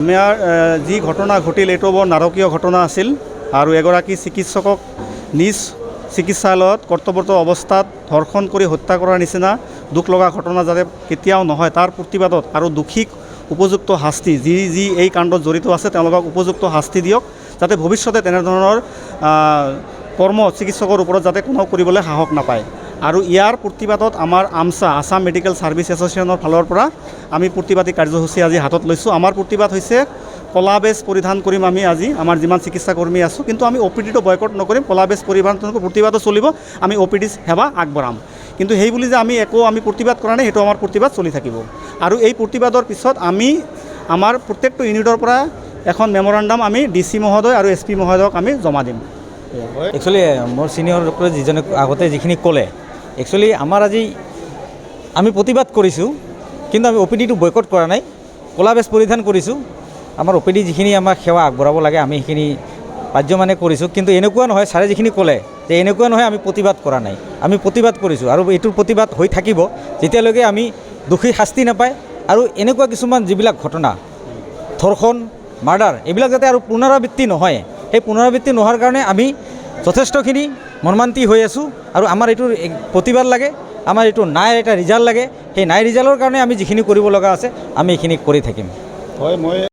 আমাৰ যি ঘটনা ঘটিল এইটো বৰ নাৰকীয় ঘটনা আছিল আৰু এগৰাকী চিকিৎসকক নিজ চিকিৎসালয়ত কৰ্তব্যৰত অৱস্থাত ধৰ্ষণ কৰি হত্যা কৰাৰ নিচিনা দুখ লগা ঘটনা যাতে কেতিয়াও নহয় তাৰ প্ৰতিবাদত আৰু দোষীক উপযুক্ত শাস্তি যি এই কাণ্ডত জড়িত আছে তেওঁলোকক উপযুক্ত শাস্তি দিয়ক যাতে ভৱিষ্যতে তেনেধৰণৰ কৰ্ম চিকিৎসকৰ ওপৰত যাতে কোনো কৰিবলৈ সাহস নাপায় আৰু ইয়াৰ প্ৰতিবাদত আমাৰ আমছা আসাম মেডিকেল ছাৰ্ভিচ এছ'চিয়েশ্যনৰ ফালৰ পৰা আমি প্ৰতিবাদী কাৰ্যসূচী আজি হাতত লৈছোঁ। আমাৰ প্ৰতিবাদ হৈছে কলা বেজ পৰিধান কৰিম আমি আজি আমাৰ যিমান চিকিৎসাকৰ্মী আছোঁ, কিন্তু আমি OPD-টো বয়কট নকৰিম। কলা বেজ পৰিধান প্ৰতিবাদো চলিব, আমি OPD সেৱা আগবঢ়াম, কিন্তু সেই বুলি যে আমি প্ৰতিবাদ কৰা নাই, সেইটো আমাৰ প্ৰতিবাদ চলি থাকিব। আৰু এই প্ৰতিবাদৰ পিছত আমি আমাৰ প্ৰত্যেকটো ইউনিটৰ পৰা এখন মেমৰেণ্ডাম আমি DC মহোদয় আৰু SP মহোদয়ক আমি জমা দিম। একচুৱেলি মোৰ ছিনিয়ৰ ডক্টৰে যিজনে আগতে যিখিনি ক'লে, একচুৱেলি আমাৰ আজি আমি প্ৰতিবাদ কৰিছোঁ, কিন্তু আমি OPD-টো বয়কট কৰা নাই, ক'লা বেজ পৰিধান কৰিছোঁ। আমাৰ OPD যিখিনি আমাক সেৱা আগবঢ়াব লাগে আমি সেইখিনি পাৰ্যমানে কৰিছোঁ, কিন্তু এনেকুৱা নহয় ছাৰে যিখিনি ক'লে যে এনেকুৱা নহয় আমি প্ৰতিবাদ কৰা নাই, আমি প্ৰতিবাদ কৰিছোঁ আৰু এইটোৰ প্ৰতিবাদ হৈ থাকিব যেতিয়ালৈকে আমি দোষী শাস্তি নাপায় আৰু এনেকুৱা কিছুমান যিবিলাক ঘটনা ধৰ্ষণ মাৰ্ডাৰ এইবিলাক যাতে আৰু পুনৰাবৃত্তি নহয়, সেই পুনৰাবৃত্তি নোহোৱাৰ কাৰণে আমি যথেষ্টখিনি মৰ্মান্তি হৈ আছোঁ আৰু আমাৰ এইটোৰ প্ৰতিবাদ লাগে, আমাৰ এইটো নাই এটা ৰিজাল্ট লাগে। সেই নাই ৰিজাল্টৰ কাৰণে আমি যিখিনি কৰিব লগা আছে আমি এইখিনি কৰি থাকিম। হয়, মই